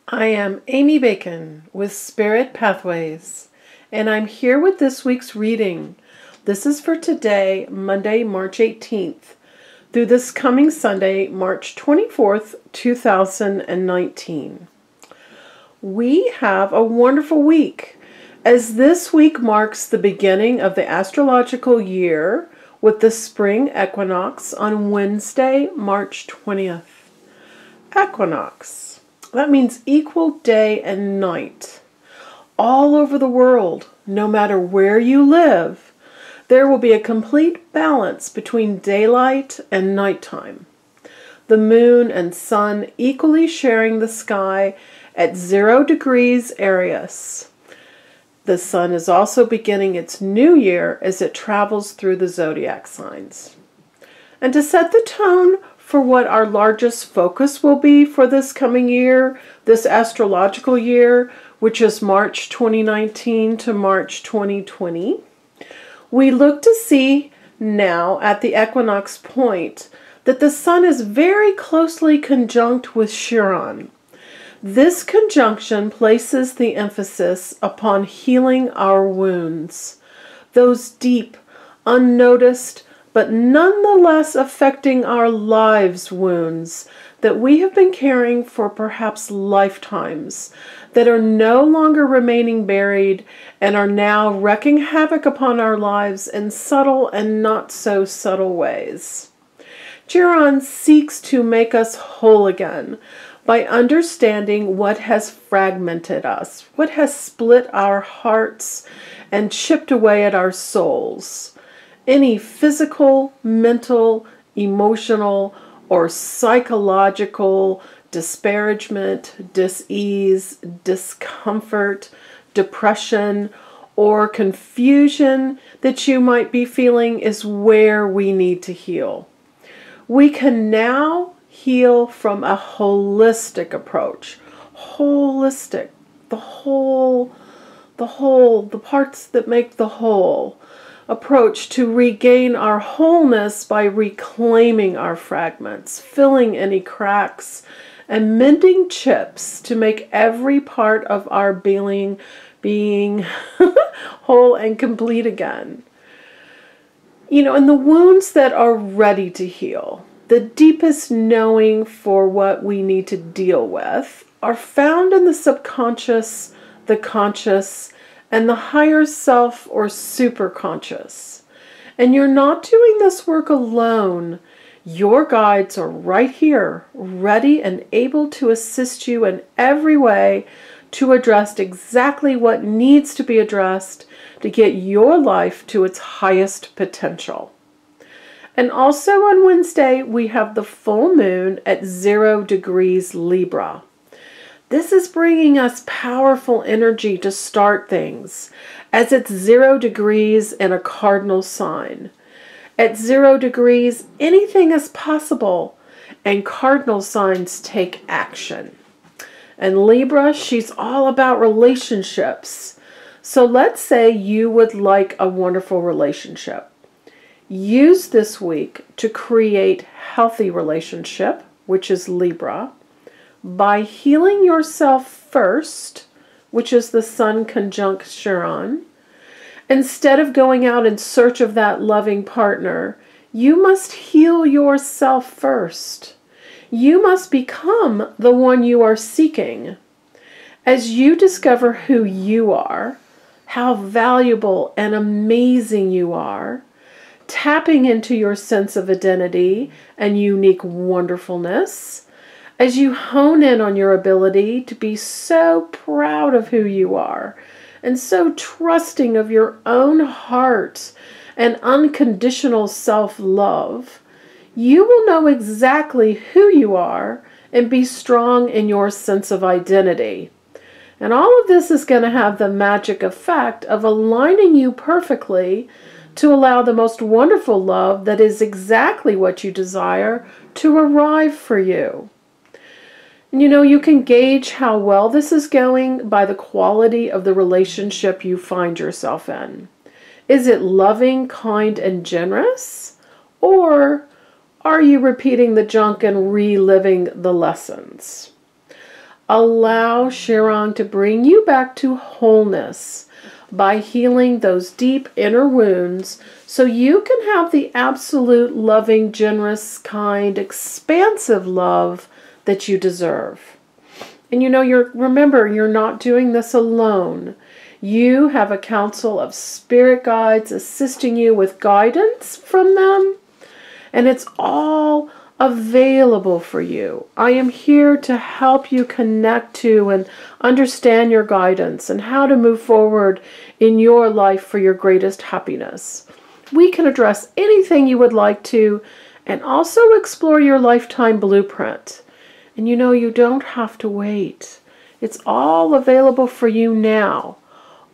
I am Amy Bacon with Spirit Pathways, and I'm here with this week's reading. This is for today, Monday, March 18th, through this coming Sunday, March 24th, 2019. We have a wonderful week, as this week marks the beginning of the astrological year with the spring equinox on Wednesday, March 20th. Equinox. That means equal day and night. All over the world, no matter where you live, there will be a complete balance between daylight and nighttime. The moon and sun equally sharing the sky at 0 degrees Aries. The sun is also beginning its new year as it travels through the zodiac signs. And to set the tone for what our largest focus will be for this coming year, this astrological year, which is March 2019 to March 2020, we look to see now at the equinox point that the sun is very closely conjunct with Chiron. This conjunction places the emphasis upon healing our wounds, those deep, unnoticed, but nonetheless affecting our lives wounds that we have been carrying for perhaps lifetimes, that are no longer remaining buried and are now wreaking havoc upon our lives in subtle and not so subtle ways. Chiron seeks to make us whole again by understanding what has fragmented us, what has split our hearts and chipped away at our souls. Any physical, mental, emotional, or psychological disparagement, dis-ease, discomfort, depression, or confusion that you might be feeling is where we need to heal. We can now heal from a holistic approach. Holistic, the parts that make the whole. Approach to regain our wholeness by reclaiming our fragments, filling any cracks, and mending chips to make every part of our being whole and complete again. And the wounds that are ready to heal, the deepest knowing for what we need to deal with, are found in the subconscious, the conscious, and the higher self or superconscious. And you're not doing this work alone. Your guides are right here, ready and able to assist you in every way to address exactly what needs to be addressed to get your life to its highest potential. And also on Wednesday, we have the full moon at 0 degrees Libra. This is bringing us powerful energy to start things, as it's 0 degrees in a cardinal sign. At 0 degrees, anything is possible, and cardinal signs take action. And Libra, she's all about relationships. So let's say you would like a wonderful relationship. Use this week to create healthy relationship, which is Libra, by healing yourself first, which is the sun conjunct Chiron. Instead of going out in search of that loving partner, you must heal yourself first. You must become the one you are seeking. As you discover who you are, how valuable and amazing you are, tapping into your sense of identity and unique wonderfulness, as you hone in on your ability to be so proud of who you are and so trusting of your own heart and unconditional self-love, you will know exactly who you are and be strong in your sense of identity. And all of this is going to have the magic effect of aligning you perfectly to allow the most wonderful love that is exactly what you desire to arrive for you. You can gauge how well this is going by the quality of the relationship you find yourself in. Is it loving, kind, and generous? Or are you repeating the junk and reliving the lessons? Allow Chiron to bring you back to wholeness by healing those deep inner wounds so you can have the absolute loving, generous, kind, expansive love that you deserve. And you know, remember, you're not doing this alone. You have a council of spirit guides assisting you with guidance from them, and it's all available for you. I am here to help you connect to and understand your guidance and how to move forward in your life for your greatest happiness. We can address anything you would like to and also explore your lifetime blueprint. And you know, you don't have to wait. It's all available for you now.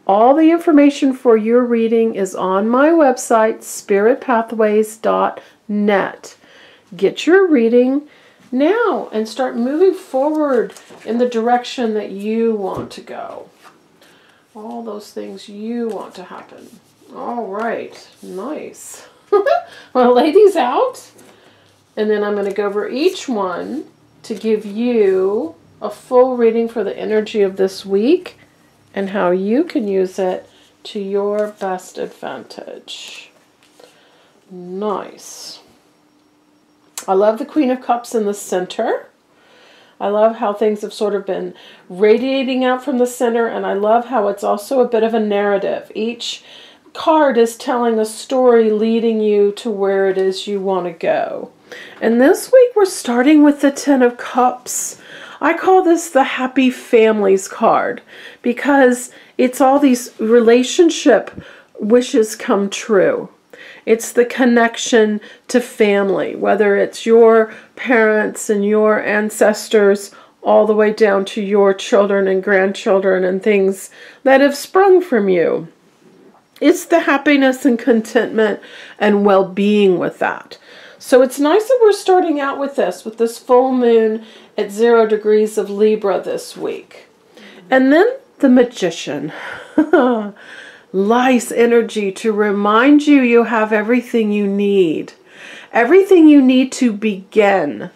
All the information for your reading is on my website, spiritpathways.net. Get your reading now and start moving forward in the direction that you want to go. All those things you want to happen. All right, nice. Well, lay these out, and then I'm going to go over each one to give you a full reading for the energy of this week and how you can use it to your best advantage. Nice. I love the Queen of Cups in the center. I love how things have sort of been radiating out from the center, and I love how it's also a bit of a narrative. Each card is telling a story leading you to where it is you want to go. And this week we're starting with the Ten of Cups. I call this the Happy Families card because it's all these relationship wishes come true. It's the connection to family, whether it's your parents and your ancestors all the way down to your children and grandchildren and things that have sprung from you. It's the happiness and contentment and well-being with that. So it's nice that we're starting out with this full moon at 0 degrees of Libra this week. And then the Magician. Nice energy to remind you you have everything you need. Everything you need to begin.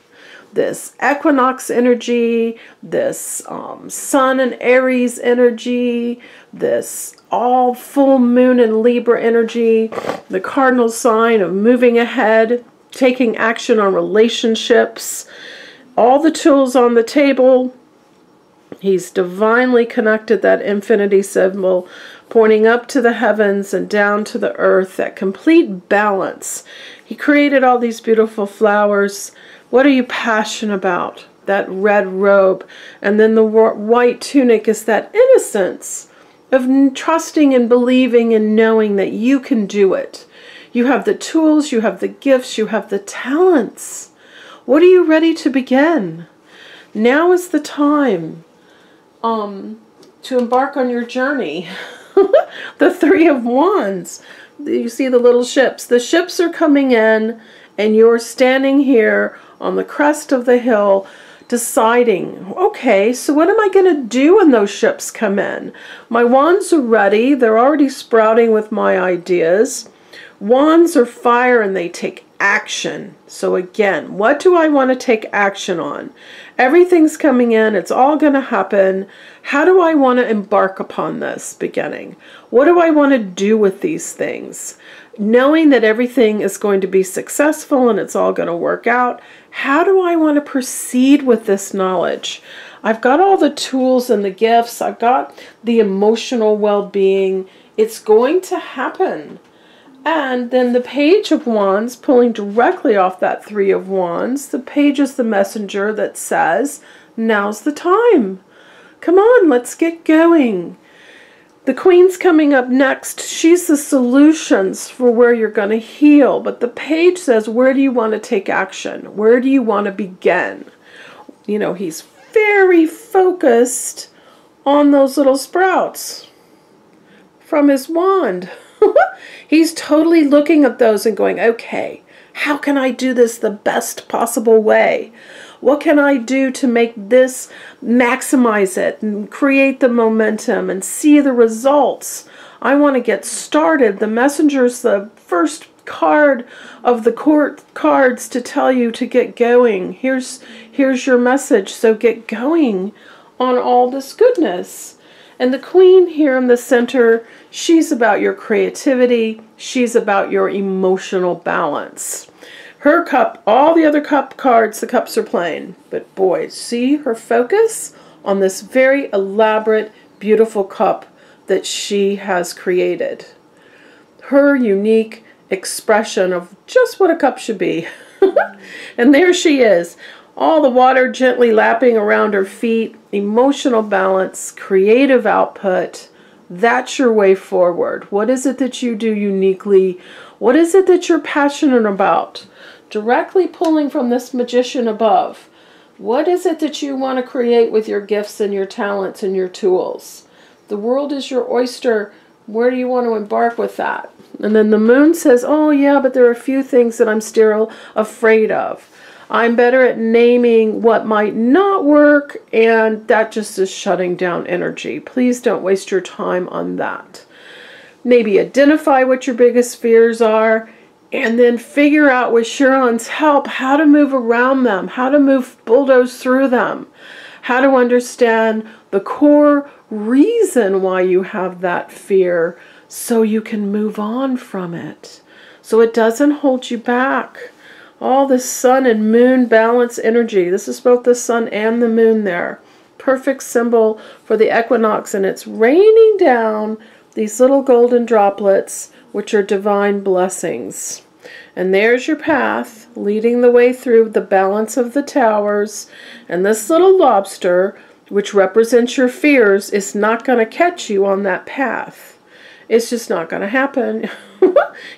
This Equinox energy, this Sun and Aries energy, this all full moon and Libra energy, the cardinal sign of moving ahead, taking action on relationships, all the tools on the table. He's divinely connected that infinity symbol, pointing up to the heavens and down to the earth, that complete balance. He created all these beautiful flowers. What are you passionate about? That red robe. And then the white tunic is that innocence of trusting and believing and knowing that you can do it. You have the tools, you have the gifts, you have the talents. What are you ready to begin? Now is the time to embark on your journey. The Three of Wands. You see the little ships. The ships are coming in, and you're standing here on the crest of the hill deciding, okay, so what am I going to do when those ships come in? My wands are ready. They're already sprouting with my ideas. Wands are fire, and they take action. So again, what do I want to take action on? Everything's coming in. It's all going to happen. How do I want to embark upon this beginning? What do I want to do with these things? Knowing that everything is going to be successful and it's all going to work out, how do I want to proceed with this knowledge? I've got all the tools and the gifts. I've got the emotional well-being. It's going to happen. And then the Page of Wands, pulling directly off that Three of Wands, the page is the messenger that says, now's the time. Come on, let's get going. The Queen's coming up next. She's the solutions for where you're going to heal. But the page says, where do you want to take action? Where do you want to begin? You know, he's very focused on those little sprouts from his wand. He's totally looking at those and going, okay, how can I do this the best possible way? What can I do to make this, maximize it and create the momentum and see the results? I want to get started. The messenger's the first card of the court cards to tell you to get going. Here's your message. So get going on all this goodness. And the Queen here in the center, she's about your creativity. She's about your emotional balance. Her cup, all the other cup cards, the cups are plain. But boy, see her focus on this very elaborate, beautiful cup that she has created. Her unique expression of just what a cup should be. And there she is. All the water gently lapping around her feet, emotional balance, creative output. That's your way forward. What is it that you do uniquely? What is it that you're passionate about? Directly pulling from this magician above. What is it that you want to create with your gifts and your talents and your tools? The world is your oyster. Where do you want to embark with that? And then the moon says, oh yeah, but there are a few things that I'm still afraid of. I'm better at naming what might not work, and that just is shutting down energy. Please don't waste your time on that. Maybe identify what your biggest fears are, and then figure out with Chiron's help how to move around them, how to bulldoze through them, how to understand the core reason why you have that fear so you can move on from it, so it doesn't hold you back. All this sun and moon balance energy. This is both the sun and the moon there. Perfect symbol for the equinox, and it's raining down these little golden droplets, which are divine blessings. And there's your path, leading the way through the balance of the towers. And this little lobster, which represents your fears, is not going to catch you on that path. It's just not going to happen.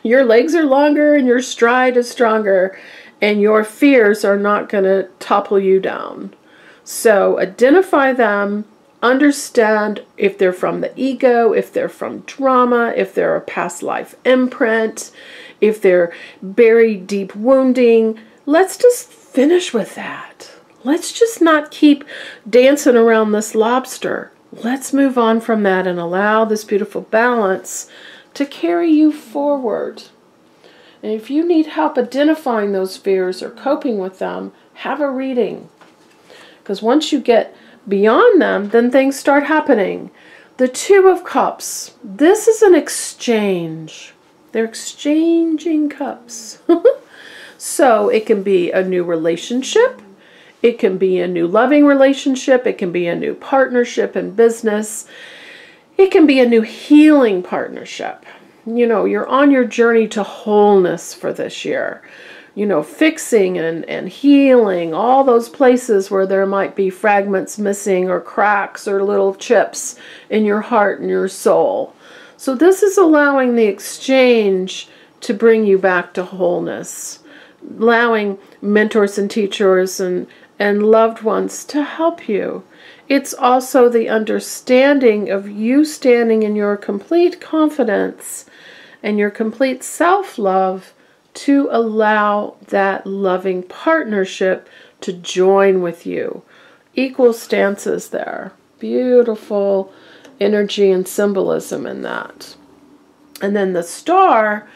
Your legs are longer and your stride is stronger, and your fears are not going to topple you down. So identify them, understand if they're from the ego, if they're from drama, if they're a past life imprint, if they're buried deep wounding. Let's just finish with that. Let's just not keep dancing around this lobster. Let's move on from that and allow this beautiful balance to carry you forward. And if you need help identifying those fears or coping with them, have a reading. Because once you get beyond them, then things start happening. The Two of Cups. This is an exchange. They're exchanging cups. So it can be a new relationship. It can be a new loving relationship. It can be a new partnership in business. It can be a new healing partnership. You know, you're on your journey to wholeness for this year. You know, fixing and healing all those places where there might be fragments missing or cracks or little chips in your heart and your soul. So this is allowing the exchange to bring you back to wholeness. Allowing mentors and teachers and loved ones to help you. It's also the understanding of you standing in your complete confidence and your complete self-love to allow that loving partnership to join with you. Equal stances there. Beautiful energy and symbolism in that. And then the star,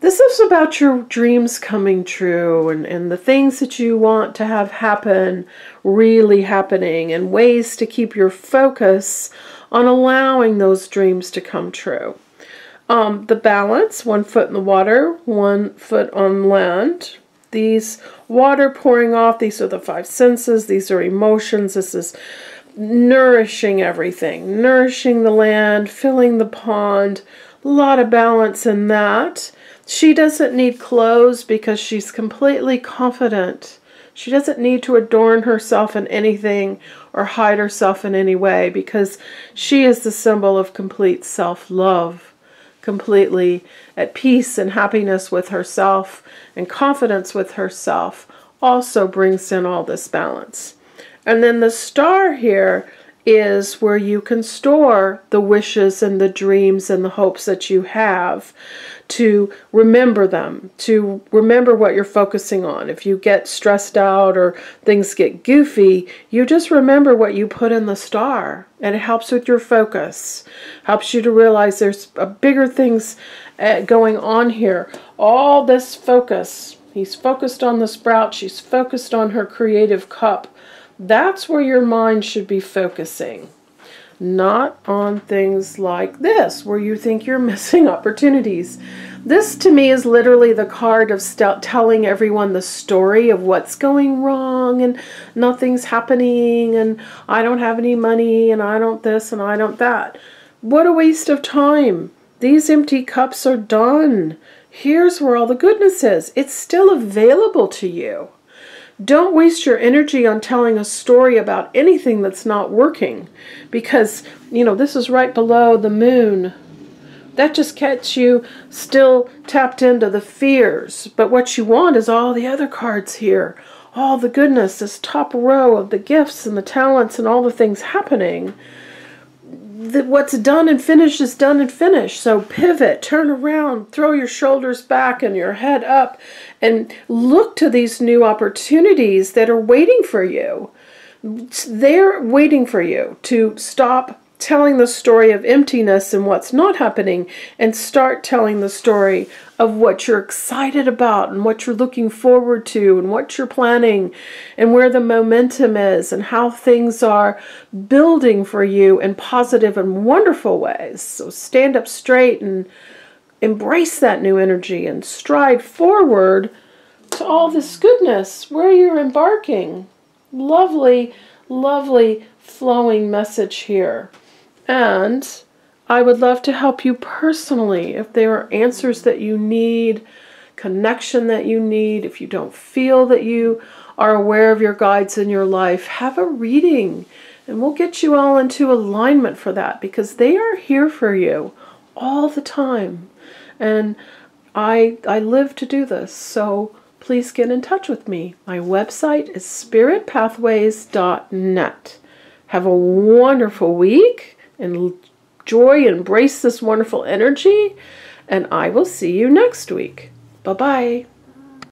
this is about your dreams coming true and the things that you want to have happen really happening, and ways to keep your focus on allowing those dreams to come true. The balance, 1 foot in the water, 1 foot on land. These water pouring off, these are the 5 senses, these are emotions, this is nourishing everything, nourishing the land, filling the pond, a lot of balance in that. She doesn't need clothes because she's completely confident. She doesn't need to adorn herself in anything or hide herself in any way, because she is the symbol of complete self-love, completely at peace and happiness with herself, and confidence with herself also brings in all this balance. And then the star here is where you can store the wishes and the dreams and the hopes that you have, to remember them, to remember what you're focusing on. If you get stressed out or things get goofy, you just remember what you put in the star, and it helps with your focus, helps you to realize there's bigger things going on here. All this focus, he's focused on the sprout, she's focused on her creative cup. That's where your mind should be focusing. Not on things like this, where you think you're missing opportunities. This, to me, is literally the card of telling everyone the story of what's going wrong and nothing's happening and I don't have any money and I don't this and I don't that. What a waste of time. These empty cups are done. Here's where all the goodness is. It's still available to you. Don't waste your energy on telling a story about anything that's not working, because, this is right below the moon. That just gets you still tapped into the fears. But what you want is all the other cards here. All the goodness, this top row of the gifts and the talents and all the things happening. What's done and finished is done and finished. So pivot, turn around, throw your shoulders back and your head up and look to these new opportunities that are waiting for you. They're waiting for you to stop telling the story of emptiness and what's not happening and start telling the story of what you're excited about and what you're looking forward to and what you're planning and where the momentum is and how things are building for you in positive and wonderful ways. So stand up straight and embrace that new energy and stride forward to all this goodness where you're embarking. Lovely, lovely flowing message here. And I would love to help you personally if there are answers that you need, connection that you need. If you don't feel that you are aware of your guides in your life, have a reading and we'll get you all into alignment for that, because they are here for you all the time. And I live to do this, so please get in touch with me. My website is spiritpathways.net. Have a wonderful week. And embrace this wonderful energy, and I will see you next week. Bye-bye.